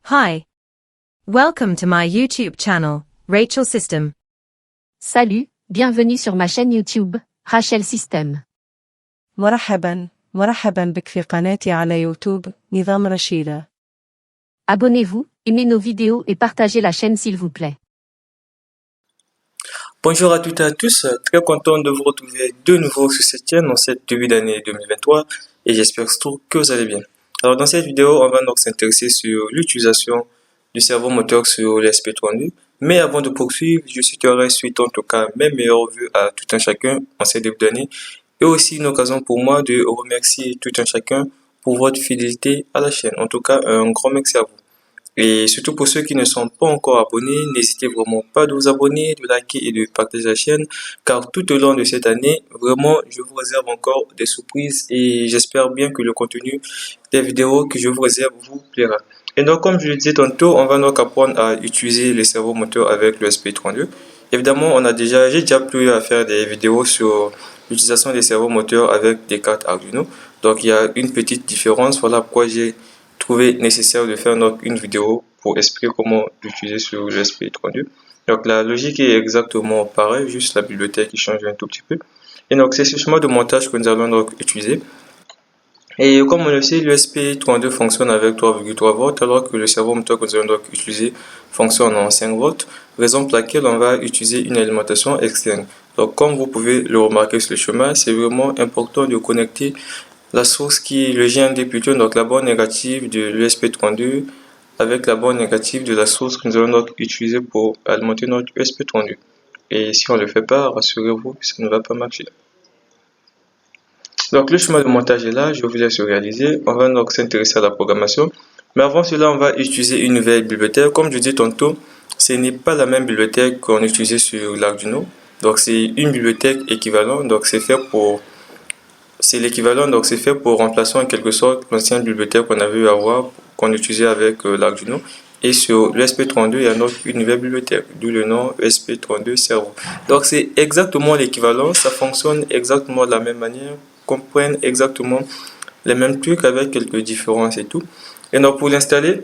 Hi. Welcome to my YouTube channel, Rachel System. Salut, bienvenue sur ma chaîne YouTube, Rachel System. مرحبا بك في قناتي على يوتيوب نظام رشيدة. Abonnez-vous, aimez nos vidéos et partagez la chaîne s'il vous plaît. Bonjour à toutes et à tous, très content de vous retrouver de nouveau sur cette chaîne en cette début d'année 2023 et j'espère surtout que vous allez bien. Alors dans cette vidéo, on va donc s'intéresser sur l'utilisation du cerveau moteur sur l'ESP32, mais avant de poursuivre, je souhaiterais suite en tout cas mes meilleurs vœux à tout un chacun en cette début d'année et aussi une occasion pour moi de remercier tout un chacun pour votre fidélité à la chaîne. En tout cas, un grand merci à vous. Et surtout pour ceux qui ne sont pas encore abonnés, n'hésitez vraiment pas de vous abonner, de liker et de partager la chaîne, car tout au long de cette année, vraiment, je vous réserve encore des surprises et j'espère bien que le contenu des vidéos que je vous réserve vous plaira. Et donc, comme je le disais tantôt, on va donc apprendre à utiliser les cerveaux moteurs avec le SP32. Évidemment, j'ai déjà pu à faire des vidéos sur l'utilisation des cerveaux moteurs avec des cartes Arduino. Donc, il y a une petite différence. Voilà pourquoi j'ai trouvé nécessaire de faire donc une vidéo pour expliquer comment l'utiliser sur le SP32. Donc, la logique est exactement pareille, juste la bibliothèque qui change un tout petit peu. Et donc, c'est ce schéma de montage que nous allons donc utiliser. Et comme on le sait, l'USP32 fonctionne avec 3,3 volts alors que le cerveau moteur que nous allons donc utiliser fonctionne en 5 volts, raison pour laquelle on va utiliser une alimentation externe. Donc comme vous pouvez le remarquer sur le schéma, c'est vraiment important de connecter la source qui est le GND plutôt, donc la borne négative de l'USP32 avec la borne négative de la source que nous allons donc utiliser pour alimenter notre USP32. Et si on ne le fait pas, rassurez-vous, ça ne va pas marcher. Donc le chemin de montage est là, je vous laisse le réaliser. On va donc s'intéresser à la programmation. Mais avant cela, on va utiliser une nouvelle bibliothèque. Comme je disais tantôt, ce n'est pas la même bibliothèque qu'on utilisait sur l'Arduino. Donc c'est une bibliothèque équivalente. Donc c'est l'équivalent. Donc c'est fait pour remplacer en quelque sorte l'ancienne bibliothèque qu'on avait eu à voir, qu'on utilisait avec l'Arduino. Et sur l'ESP32, il y a donc une nouvelle bibliothèque, d'où le nom ESP32 Cerveau. Donc c'est exactement l'équivalent, ça fonctionne exactement de la même manière, comprennent exactement les mêmes trucs avec quelques différences et tout. Et donc pour l'installer,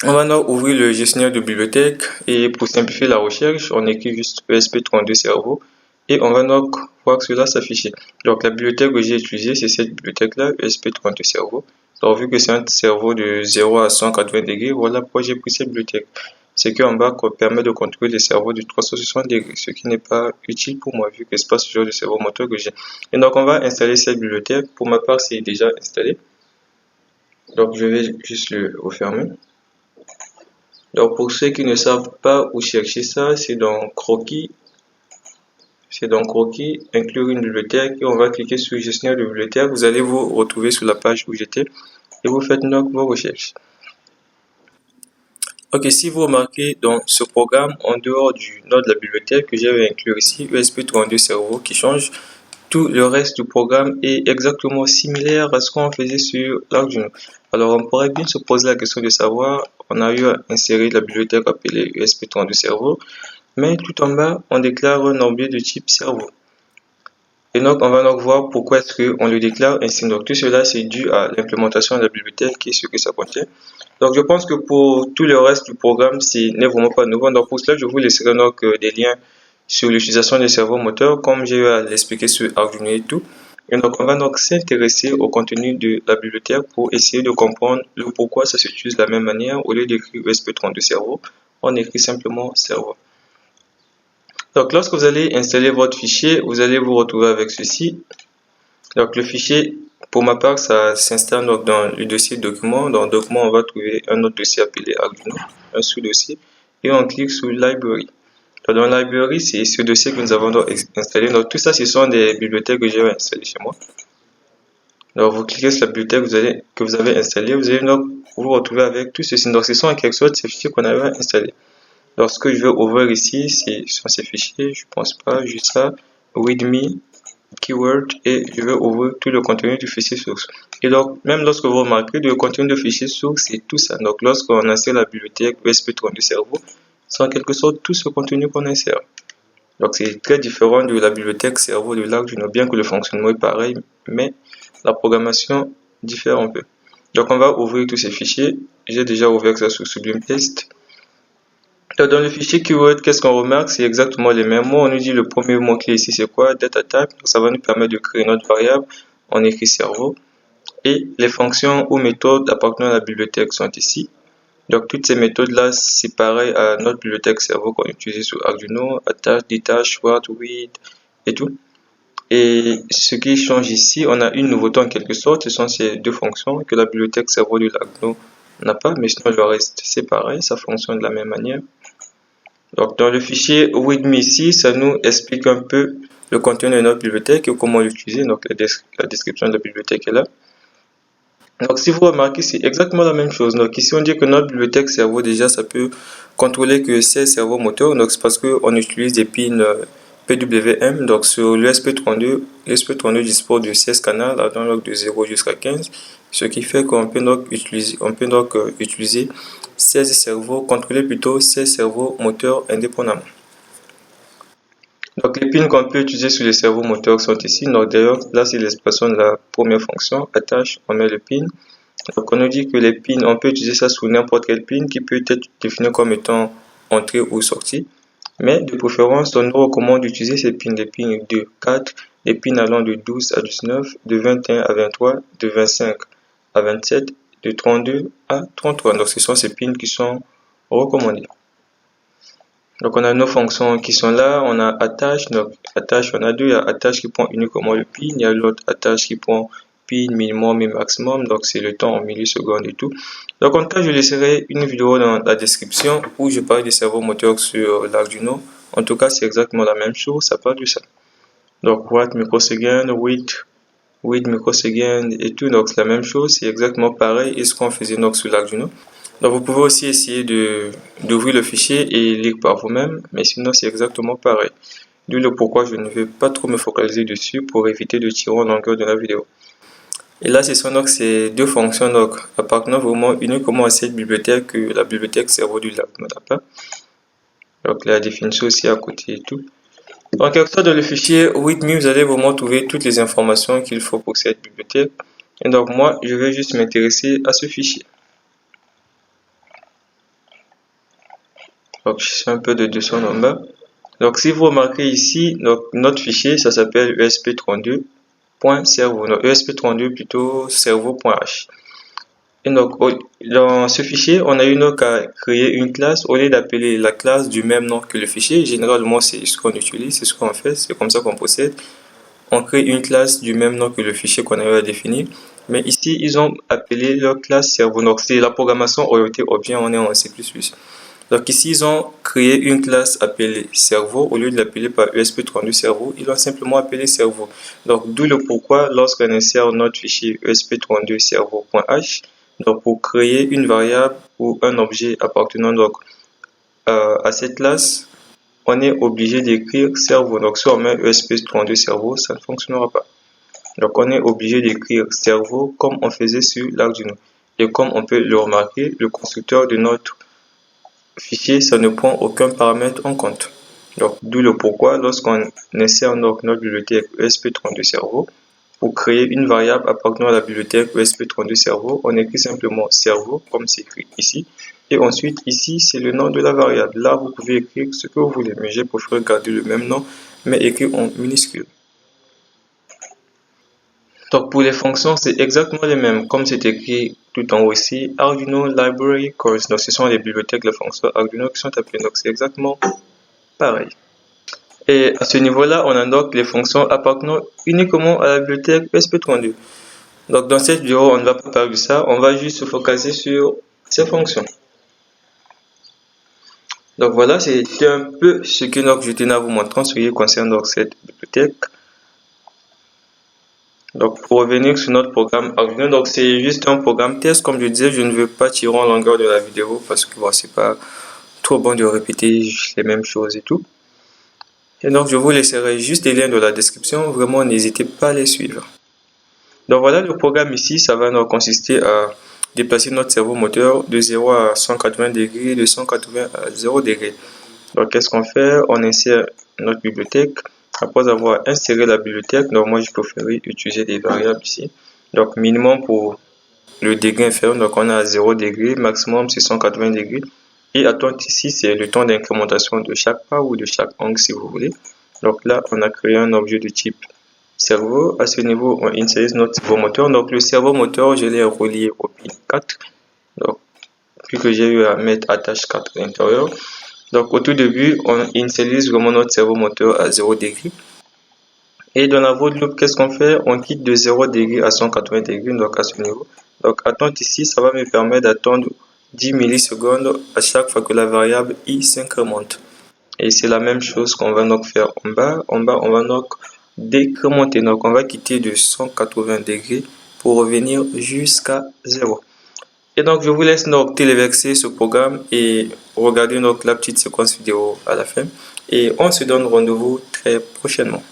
on va donc ouvrir le gestionnaire de bibliothèque et pour simplifier la recherche, on écrit juste ESP32 Cerveau et on va donc voir que cela s'affiche. Donc la bibliothèque que j'ai utilisée, c'est cette bibliothèque-là, ESP32 Cerveau. Donc vu que c'est un cerveau de 0 à 180 degrés, voilà pourquoi j'ai pris cette bibliothèque. C'est qu'en bas permet de contrôler les cerveaux de 360 degrés, ce qui n'est pas utile pour moi vu que c'est pas ce genre de cerveau moteur que j'ai. Et donc on va installer cette bibliothèque. Pour ma part, c'est déjà installé. Donc je vais juste le refermer. Donc pour ceux qui ne savent pas où chercher ça, c'est dans Croquis. C'est dans Croquis, inclure une bibliothèque et on va cliquer sur gestionnaire de bibliothèque. Vous allez vous retrouver sur la page où j'étais et vous faites donc vos recherches. Ok, si vous remarquez dans ce programme, en dehors du nom de la bibliothèque que j'avais inclure ici, ESP32 Cerveau qui change, tout le reste du programme est exactement similaire à ce qu'on faisait sur l'Arduino. Alors on pourrait bien se poser la question de savoir, on a eu à insérer la bibliothèque appelée ESP32 Cerveau, mais tout en bas, on déclare un objet de type cerveau. Et donc, on va donc voir pourquoi est-ce qu'on le déclare ainsi. Donc, tout cela, c'est dû à l'implémentation de la bibliothèque et ce que ça contient. Donc, je pense que pour tout le reste du programme, ce n'est vraiment pas nouveau. Donc, pour cela, je vous laisserai donc des liens sur l'utilisation des cerveaux moteurs, comme j'ai eu à l'expliquer sur Arduino et tout. Et donc, on va donc s'intéresser au contenu de la bibliothèque pour essayer de comprendre le pourquoi ça s'utilise de la même manière. Au lieu d'écrire ESP32 cerveau, on écrit simplement cerveau. Donc, lorsque vous allez installer votre fichier, vous allez vous retrouver avec ceci. Donc, le fichier, pour ma part, ça s'installe donc dans le dossier document. Dans document, on va trouver un autre dossier appelé Arduino, un sous-dossier, et on clique sur Library. Donc, dans Library, c'est ce dossier que nous avons donc installé. Donc, tout ça, ce sont des bibliothèques que j'ai installées chez moi. Donc, vous cliquez sur la bibliothèque que vous avez installée, vous allez donc vous retrouver avec tout ceci. Donc, ce sont en quelque sorte ces fichiers qu'on avait installés. Lorsque je vais ouvrir ici, c'est sur ces fichiers, je pense pas, juste ça, readme, keyword, et je vais ouvrir tout le contenu du fichier source. Et donc, même lorsque vous remarquez, le contenu du fichier source, c'est tout ça. Donc, lorsqu'on insère la bibliothèque ESP32 Cerveau, c'est en quelque sorte tout ce contenu qu'on insère. Donc, c'est très différent de la bibliothèque cerveau de l'Arduino, bien que le fonctionnement est pareil, mais la programmation diffère un peu. Donc, on va ouvrir tous ces fichiers. j'ai déjà ouvert ça sous Sublime Text. Donc, dans le fichier keyword, qu'est-ce qu'on remarque? C'est exactement les mêmes mots. On nous dit le premier mot-clé ici, c'est quoi? Data type. Donc, ça va nous permettre de créer notre variable. On écrit cerveau. Et les fonctions ou méthodes appartenant à la bibliothèque sont ici. Donc, toutes ces méthodes-là, c'est pareil à notre bibliothèque cerveau qu'on utilise sur Arduino, attach, detach, word, read et tout. Et ce qui change ici, on a une nouveauté en quelque sorte, ce sont ces deux fonctions que la bibliothèque cerveau de l'Arduino n'a pas, mais sinon le reste c'est pareil, ça fonctionne de la même manière. Donc dans le fichier readme ici, ça nous explique un peu le contenu de notre bibliothèque et comment l'utiliser. Donc la description de la bibliothèque est là. Donc si vous remarquez, c'est exactement la même chose. Donc ici on dit que notre bibliothèque cerveau, déjà ça peut contrôler que 16 cerveaux moteurs. Donc c'est parce qu'on utilise des pins PWM. Donc sur l'ESP32, l'ESP32 dispose de 16 canaux allant donc de 0 jusqu'à 15. Ce qui fait qu'on peut donc utiliser 16 cerveaux, contrôler plutôt 16 cerveaux moteurs indépendamment. Donc les pins qu'on peut utiliser sur les cerveaux moteurs sont ici. Donc d'ailleurs, là c'est l'expression de la première fonction, attache, on met le pin. Donc on nous dit que les pins, on peut utiliser ça sous n'importe quel pin qui peut être défini comme étant entrée ou sortie. Mais de préférence, on nous recommande d'utiliser ces pins, des pins de 4, des pins allant de 12 à 19, de 21 à 23, de 25 à 27, de 32 à 33. Donc ce sont ces pins qui sont recommandés. Donc on a nos fonctions qui sont là, on a attache, donc attache on a deux, il y a attache qui prend uniquement le pin, il y a l'autre attache qui prend pin, minimum et maximum, donc c'est le temps en millisecondes et tout. Donc en tout cas je laisserai une vidéo dans la description où je parle des cerveaux moteurs sur l'Arduino. En tout cas c'est exactement la même chose, ça parle de ça. Donc what microsecond, with microsecond et tout, donc c'est la même chose, c'est exactement pareil et ce qu'on faisait donc sur l'Arduino. Donc vous pouvez aussi essayer d'ouvrir le fichier et lire par vous-même, mais sinon c'est exactement pareil. D'où le pourquoi je ne vais pas trop me focaliser dessus pour éviter de tirer en longueur de la vidéo. Et là ce sont donc ces deux fonctions donc appartenant vraiment uniquement à cette bibliothèque que la bibliothèque cerveau du l'Arduino n'a pas. Donc la définition aussi à côté et tout. En quelque sorte dans le fichier readme vous allez vraiment trouver toutes les informations qu'il faut pour cette bibliothèque. Et donc moi je vais juste m'intéresser à ce fichier. Donc, je fais un peu de descendre en bas. Donc, si vous remarquez ici, donc, notre fichier, ça s'appelle esp32.cerveau. Donc, esp32 plutôt cerveau.h. Et donc, dans ce fichier, on a eu donc à créer une classe au lieu d'appeler la classe du même nom que le fichier. Généralement, c'est ce qu'on utilise, c'est ce qu'on fait, c'est comme ça qu'on procède. On crée une classe du même nom que le fichier qu'on avait à définir. Mais ici, ils ont appelé leur classe cerveau. Donc, c'est la programmation orientée objet, on est en C++. Donc ici, ils ont créé une classe appelée cerveau. Au lieu de l'appeler par esp32 cerveau, ils l'ont simplement appelé cerveau. Donc d'où le pourquoi, lorsqu'on insère notre fichier esp32 cerveau.h, donc pour créer une variable ou un objet appartenant donc à cette classe, on est obligé d'écrire cerveau. Donc si on met esp32 cerveau, ça ne fonctionnera pas. Donc on est obligé d'écrire cerveau comme on faisait sur l'Arduino. Et comme on peut le remarquer, le constructeur de notre fichier, ça ne prend aucun paramètre en compte. Donc, d'où le pourquoi, lorsqu'on insère donc notre bibliothèque esp32 cerveau, pour créer une variable appartenant à la bibliothèque esp32 cerveau, on écrit simplement cerveau, comme c'est écrit ici. Et ensuite, ici, c'est le nom de la variable. Là, vous pouvez écrire ce que vous voulez, mais j'ai préféré garder le même nom, mais écrit en minuscule. Donc pour les fonctions, c'est exactement les mêmes, comme c'est écrit tout en haut ici, Arduino Library Course. Donc ce sont les bibliothèques, les fonctions Arduino qui sont appelées. Donc c'est exactement pareil. Et à ce niveau-là, on a donc les fonctions appartenant uniquement à la bibliothèque esp32. Donc dans cette vidéo, on ne va pas parler de ça, on va juste se focaliser sur ces fonctions. Donc voilà, c'était un peu ce que je tenais à vous montrer en ce qui concerne donc cette bibliothèque. Donc pour revenir sur notre programme Arduino, donc c'est juste un programme test, comme je disais, je ne veux pas tirer en longueur de la vidéo parce que bon, c'est pas trop bon de répéter les mêmes choses et tout. Et donc je vous laisserai juste les liens dans la description, vraiment n'hésitez pas à les suivre. Donc voilà le programme ici, ça va donc consister à déplacer notre cerveau moteur de 0 à 180 degrés, de 180 à 0 degrés. Donc qu'est-ce qu'on fait? On insère notre bibliothèque. Après avoir inséré la bibliothèque, donc moi je préfère utiliser des variables ici. Donc minimum pour le degré inférieur, donc on est à 0 degré, maximum c'est 180 degrés. Et attente ici, c'est le temps d'incrémentation de chaque pas ou de chaque angle si vous voulez. Donc là, on a créé un objet de type cerveau. À ce niveau, on initialise notre servomoteur. Donc le servomoteur, je l'ai relié au pin 4. Donc, vu que j'ai eu à mettre attache 4 à l'intérieur. Donc au tout début, on initialise vraiment notre servomoteur à 0 degré. Et dans la voie de loop, qu'est-ce qu'on fait? On quitte de 0 degré à 180 degrés, donc à ce niveau. Donc attente ici, ça va me permettre d'attendre 10 millisecondes à chaque fois que la variable i s'incrémente. Et c'est la même chose qu'on va donc faire en bas. En bas, on va donc décrémenter. Donc on va quitter de 180 degrés pour revenir jusqu'à 0. Et donc je vous laisse donc téléverser ce programme et regarder donc la petite séquence vidéo à la fin. Et on se donne rendez-vous très prochainement.